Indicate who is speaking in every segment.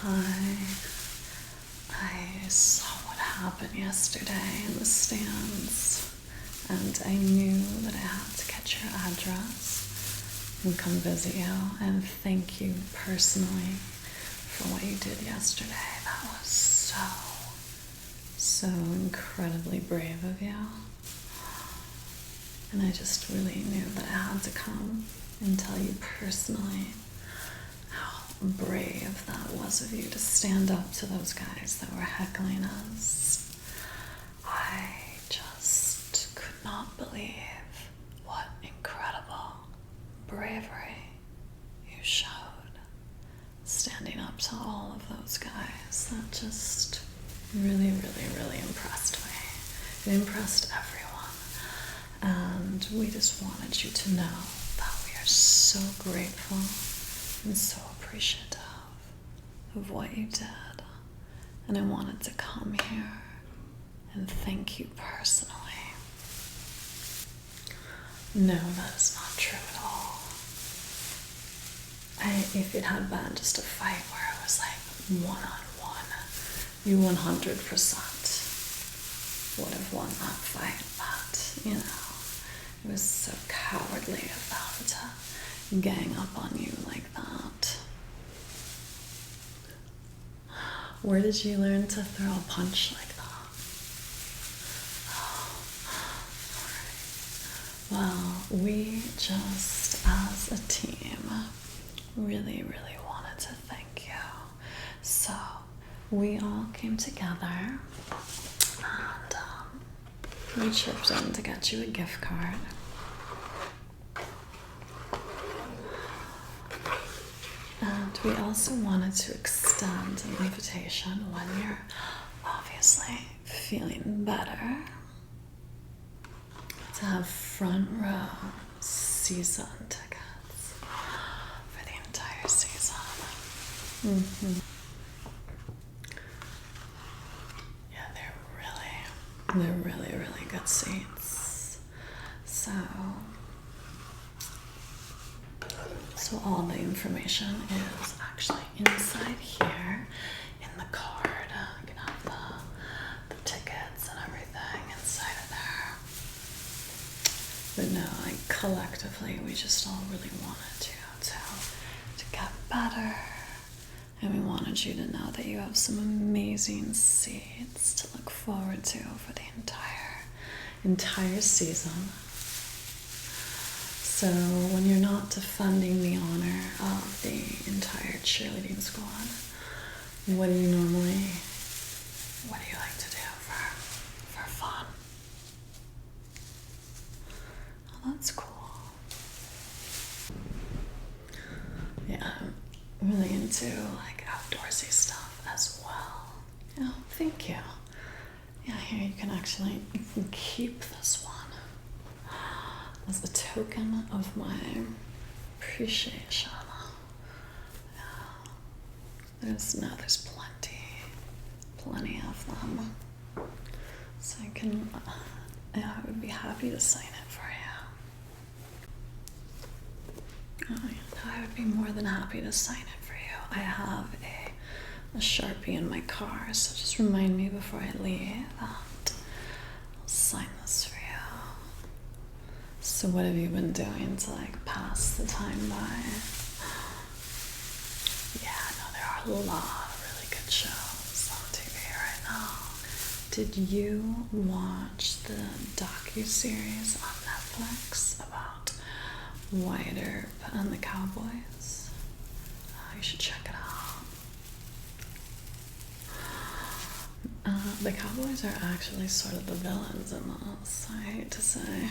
Speaker 1: Hi. I saw what happened yesterday in the stands, and I knew that I had to get your address and come visit you and thank you personally for what you did yesterday. That was so incredibly brave of you. And I just really knew that I had to come and tell you personally how brave that was of you to stand up to those guys that were heckling us. I just could not believe what incredible bravery you showed standing up to all of those guys. That just really impressed me. It impressed everyone. And we just wanted you to know that we are so grateful and so appreciative of what you did. And I wanted to come here and thank you personally. No, that is not true at all. If it had been just a fight where it was like one-on-one, you 100% would have won that fight, but you know, it was so cowardly of them to gang up on you like that. Where did you learn to throw a punch like that? Oh, all right. Well, we just, as a team, really wanted to thank you. So, we all came together and we chipped in to get you a gift card. And we also wanted to extend an invitation when you're obviously feeling better to have front row season tickets for the entire season. Yeah, they're really good seats. So all the information is actually inside here in the card. You can have the tickets and everything inside of there. But no, like collectively, we just all really wanted you to get better. And we wanted you to know that you have some amazing seats to look forward to for the entire season. So when you're not defending the honor of the entire cheerleading squad, what do you like to do for fun? Oh, that's cool. Yeah, I'm really into like outdoorsy stuff as well. Oh, thank you. Yeah, here you can keep this one as a token of my appreciation. Yeah. There's plenty of them. So I would be happy to sign it for you. Oh, yeah, I would be more than happy to sign it for you. I have a Sharpie in my car, so just remind me before I leave that I'll sign this for you. So what have you been doing to like pass the time by? Yeah, no, there are a lot of really good shows on TV right now. Did you watch the docuseries on Netflix about Wyatt Earp and the Cowboys? You should check it out. The Cowboys are actually sort of the villains in this, I hate to say.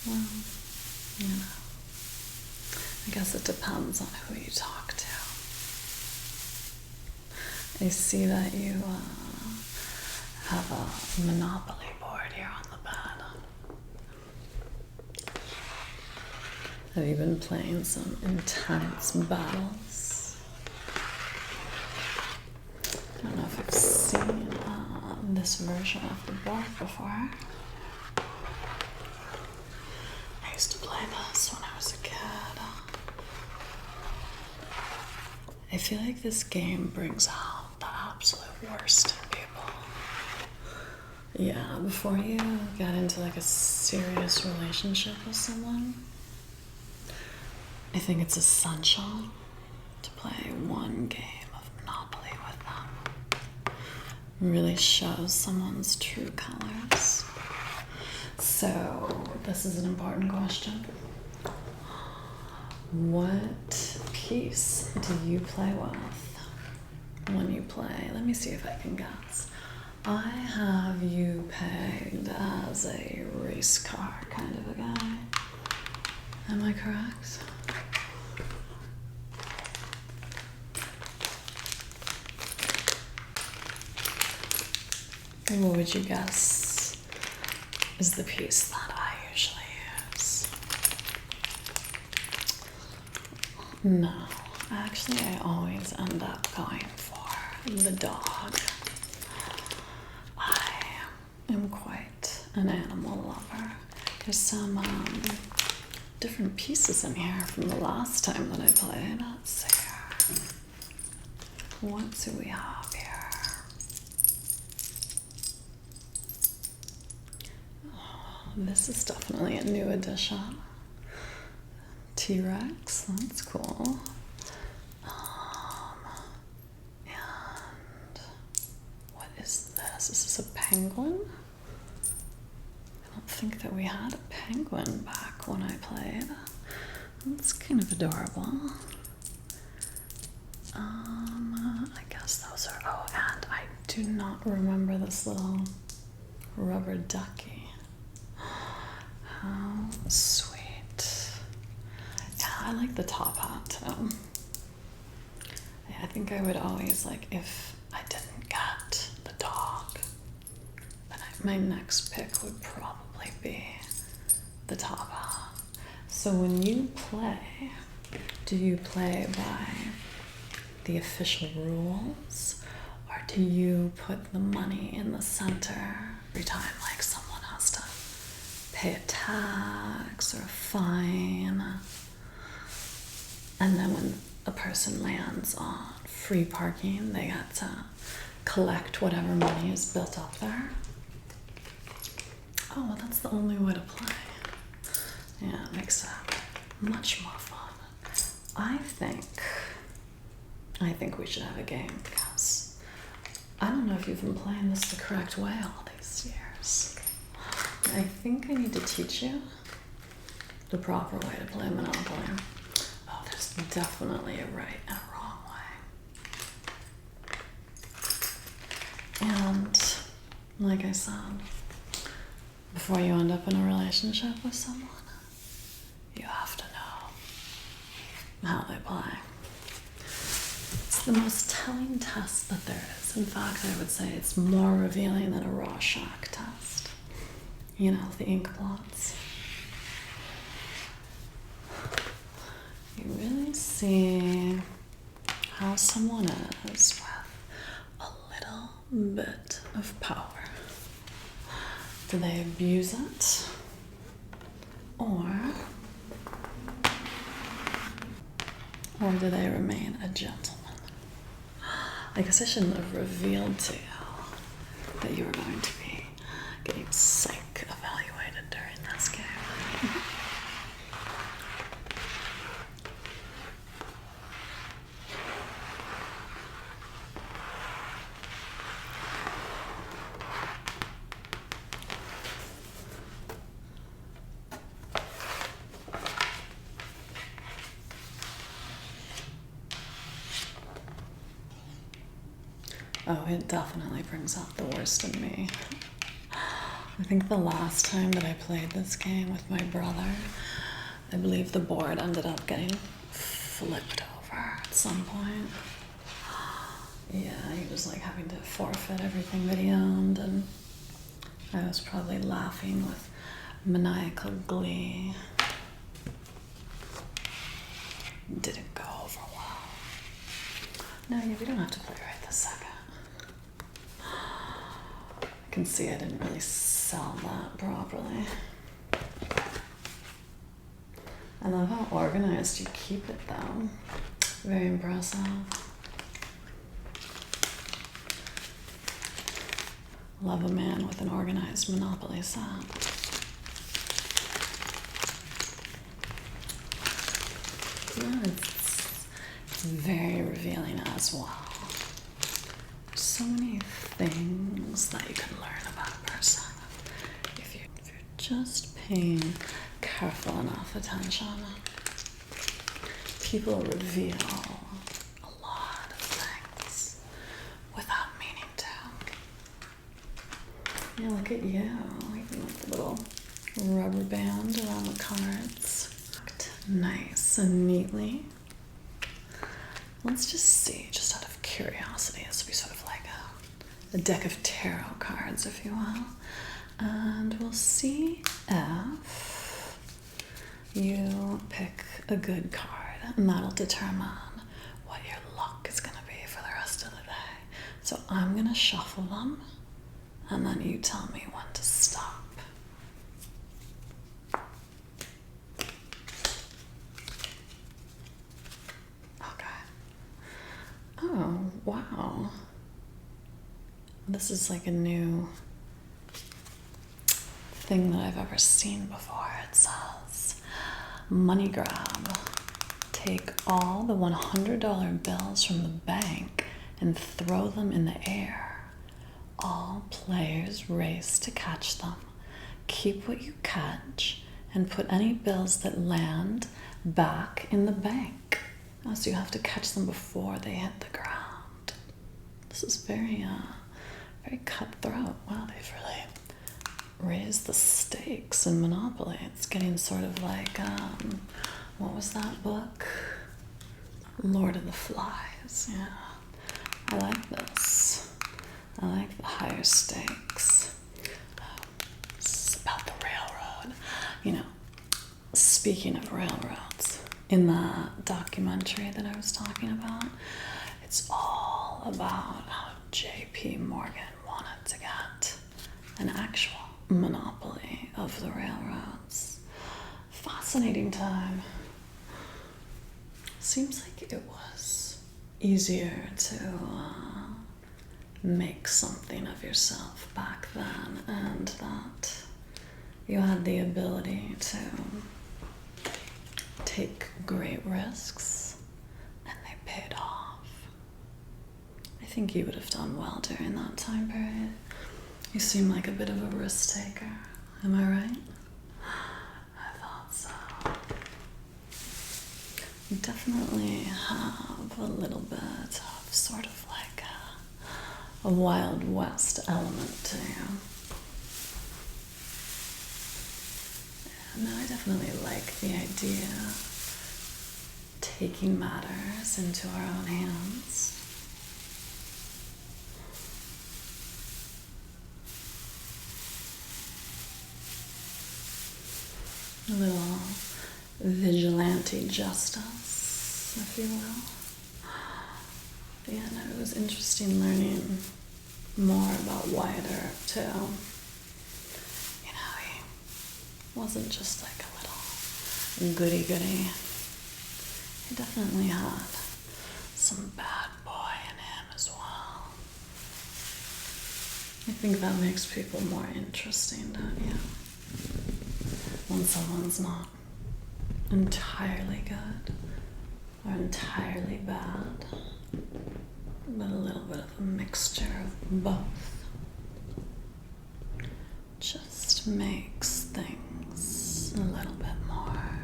Speaker 1: Well, you know, I guess it depends on who you talk to. I see that you have a Monopoly board here on the bed. Have you been playing some intense battles? I don't know if you've seen this version of the board before. I used to play this when I was a kid. I feel like this game brings out the absolute worst in people. Yeah, before you get into like a serious relationship with someone, I think it's essential to play one game of Monopoly with them. It really shows someone's true colors. So, this is an important question. What piece do you play with when you play? Let me see if I can guess. I have you pegged as a race car kind of a guy. Am I correct? And what would you guess is the piece that I usually use? No, actually I always end up going for the dog. I am quite an animal lover. There's some different pieces in here from the last time that I played. Let's see here. What do we have here? This is definitely a new addition. T-Rex, that's cool. And what is this? Is this a penguin? I don't think that we had a penguin back when I played. That's kind of adorable. I guess those are, oh, and I do not remember this little rubber ducky. How sweet. Yeah, I like the top hat too. Yeah, I think I would always, like, if I didn't get the dog, then my next pick would probably be the top hat. So when you play, do you play by the official rules, or do you put the money in the center every time, like, someone has to pay a tax or a fine, and then when a person lands on free parking, they get to collect whatever money is built up there? Oh, well, that's the only way to play. Yeah, it makes it much more fun. I think we should have a game, because I don't know if you've been playing this the correct way all these years. I think I need to teach you the proper way to play Monopoly. Oh, there's definitely a right and a wrong way. And like I said, before you end up in a relationship with someone, you have to know how they play. It's the most telling test that there is. In fact, I would say it's more revealing than a Rorschach test. You know, the ink blots. You really see how someone is with a little bit of power. Do they abuse it? Or do they remain a gentleman? I guess I shouldn't have revealed to you that you were going to be getting psych evaluated during this game. Oh, it definitely brings out the worst in me. I think the last time that I played this game with my brother, I believe the board ended up getting flipped over at some point. Yeah, he was like having to forfeit everything that he owned, and I was probably laughing with maniacal glee. Didn't go over well. No, yeah, we don't have to play right this second. I can see I didn't really sell that properly. I love how organized you keep it though. Very impressive. Love a man with an organized Monopoly set. Yeah, it's very revealing as well. So many things that you can learn about a person if you're just paying careful enough attention. People reveal a lot of things without meaning to. Yeah, look at you, even with the little rubber band around the cards. Nice and neatly. Let's just see, just out of curiosity, this will be sort of like a deck of tarot cards, if you will. And we'll see if you pick a good card, and that'll determine what your luck is going to be for the rest of the day. So I'm going to shuffle them, and then you tell me when to stop. Oh, wow. This is like a new thing that I've ever seen before. It says, money grab. Take all the $100 bills from the bank and throw them in the air. All players race to catch them. Keep what you catch and put any bills that land back in the bank. So you have to catch them before they hit the ground. This is very cutthroat. Wow, they've really raised the stakes in Monopoly. It's getting sort of like, what was that book? Lord of the Flies, yeah. I like this. I like the higher stakes. It's about the railroad. You know, speaking of railroads, in the documentary that I was talking about, it's all about how J.P. Morgan wanted to get an actual monopoly of the railroads. Fascinating time. Seems like it was easier to make something of yourself back then, and that you had the ability to take great risks, and they paid off. I think you would have done well during that time period. You seem like a bit of a risk taker. Am I right? I thought so. You definitely have a little bit of sort of like a Wild West element to you. No, I definitely like the idea of taking matters into our own hands. A little vigilante justice, if you will. Yeah, no, it was interesting learning more about Wyatt Earp, too. Wasn't just like a little goody-goody. He definitely had some bad boy in him as well. I think that makes people more interesting, don't you? When someone's not entirely good or entirely bad, but a little bit of a mixture of both. Just makes things a little bit more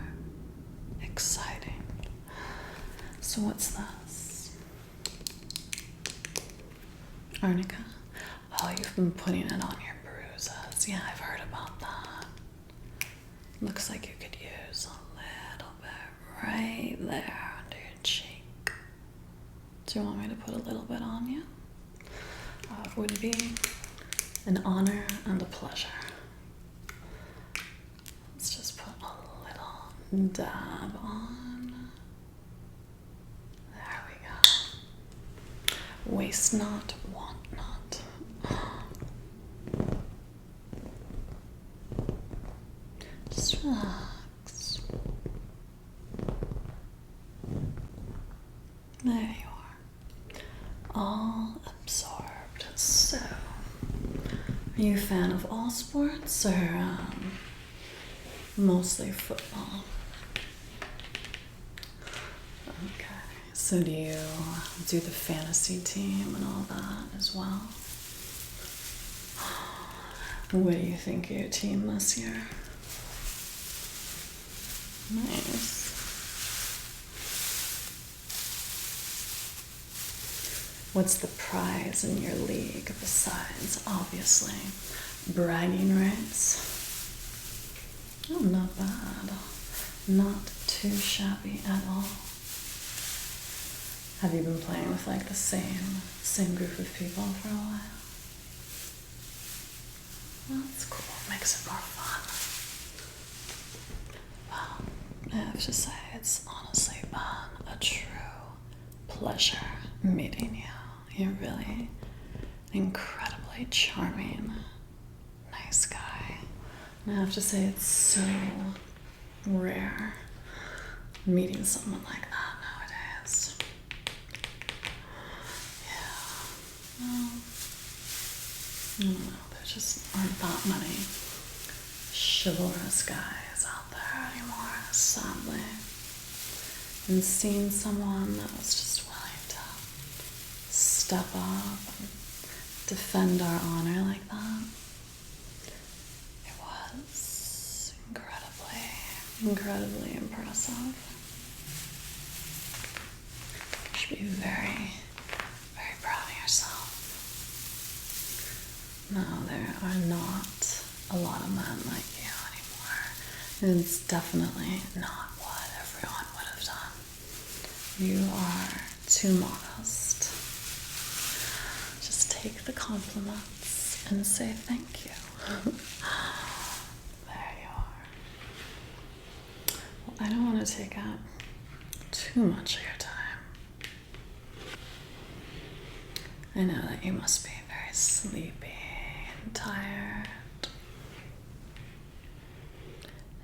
Speaker 1: exciting. So what's this? Arnica? Oh, you've been putting it on your bruises. Yeah, I've heard about that. Looks like you could use a little bit right there under your cheek. Do you want me to put a little bit on you? It would be an honor and a pleasure. Let's just put a little dab on. There we go. Waste not, want not. Just relax. There you are. All absorbed. So, are you a fan of all sports or mostly football? Okay. So do you do the fantasy team and all that as well? What do you think of your team this year? Nice. What's the prize in your league besides, obviously, bragging rights? Oh, not bad. Not too shabby at all. Have you been playing with like the same group of people for a while? Well, that's cool. Makes it more fun. Well, I have to say, it's honestly been a true pleasure meeting you. You're really incredibly charming, nice guy. And I have to say, it's so rare meeting someone like that nowadays. Yeah. Well, I don't know, there just aren't that many chivalrous guys out there anymore, sadly. And seeing someone that was just willing to step up and defend our honor like that, it was incredibly impressive. You should be very, very proud of yourself. No, there are not a lot of men like you anymore. It's definitely not what everyone would have done. You are too modest. Just take the compliments and say thank you. There you are. Well, I don't want to take up too much of your time. I know that you must be very sleepy and tired.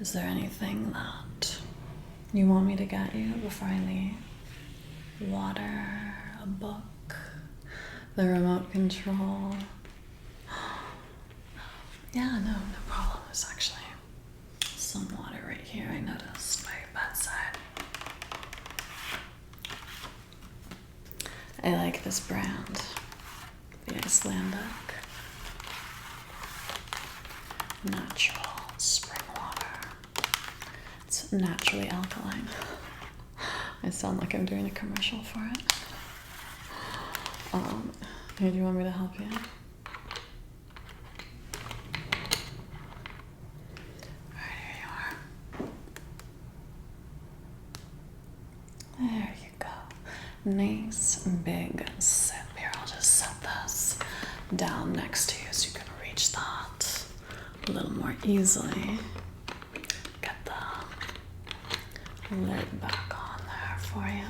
Speaker 1: Is there anything that you want me to get you before I leave? Water, a book, the remote control? Yeah, no problem. There's actually some water right here I noticed by your bedside. I like this brand, the Icelandic natural spring water. It's naturally alkaline. I sound like I'm doing a commercial for it. Here, do you want me to help you? Alright, here you are. There you go. Nice big sip. Here, I'll just set this down next to you so you can reach that a little more easily. Get the lid back on there for you.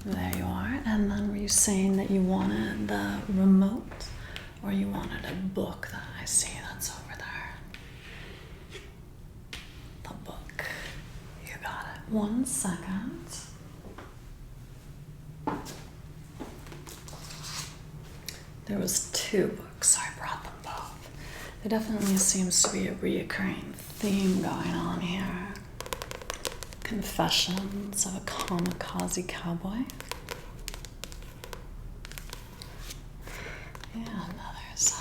Speaker 1: There you are. And then were you saying that you wanted the remote or you wanted a book that I see that's over there? The book. You got it. 1 second. There was 2 books, so I brought them both. There definitely seems to be a reoccurring theme going on here. Confessions of a Kamikaze Cowboy. Yeah, now there's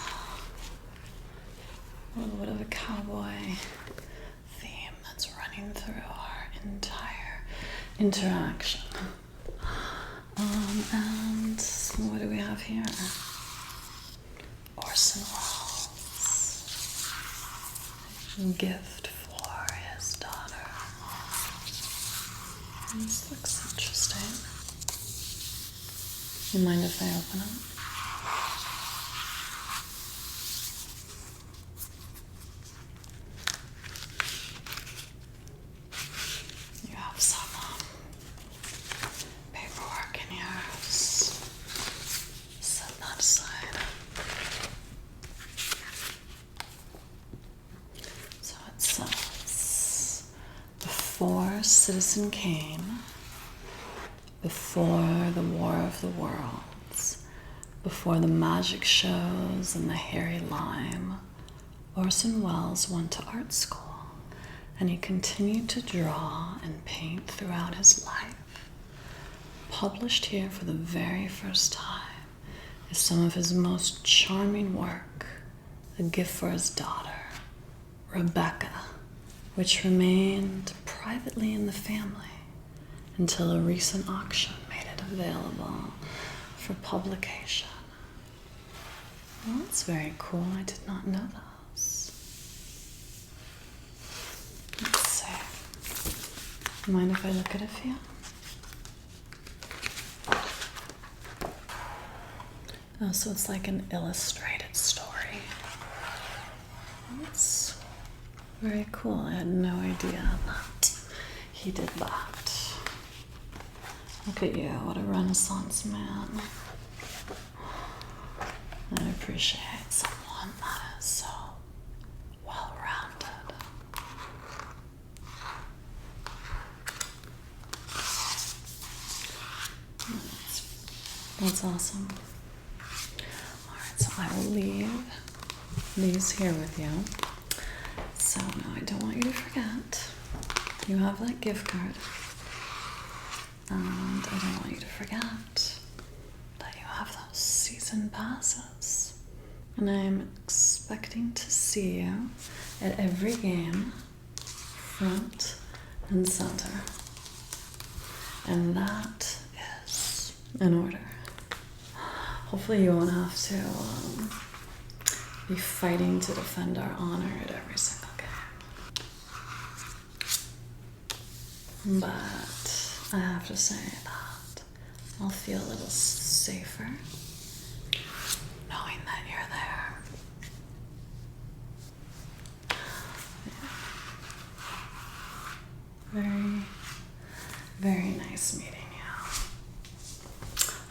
Speaker 1: a little bit of a cowboy theme that's running through our entire interaction. And what do we have here? Orson Welles' gift for his daughter. This looks interesting. You mind if I open it? You have some paperwork in here. Just set that aside. So it says, before Citizen Kane, before the War of the Worlds, before the magic shows and the hairy lime, Orson Welles went to art school, and he continued to draw and paint throughout his life. Published here for the very first time is some of his most charming work, A Gift for His Daughter, Rebecca, which remained privately in the family until a recent auction made it available for publication. Well, that's very cool. I did not know those. Let's see. Mind if I look at a few? Oh, so it's like an illustrated story. That's very cool. I had no idea that he did that. Look at you, what a Renaissance man. I appreciate someone that is so well-rounded. That's awesome. Alright, so I will leave these here with you. So now I don't want you to forget. You have that gift card. And I don't want you to forget that you have those season passes. And I'm expecting to see you at every game, front and center. And that is in order. Hopefully you won't have to be fighting to defend our honor at every single game. But I have to say that I'll feel a little safer knowing that you're there. Yeah. Very, very nice meeting you.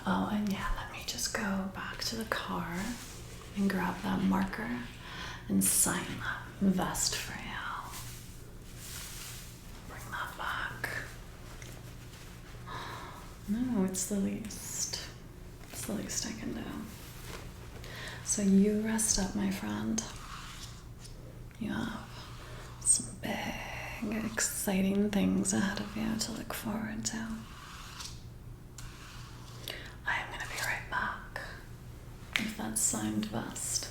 Speaker 1: Oh, and yeah, let me just go back to the car and grab that marker and sign that vest for you. Bring that back. No, it's the least. It's the least I can do. So you rest up, my friend. You have some big, exciting things ahead of you to look forward to. I am going to be right back with that signed vest.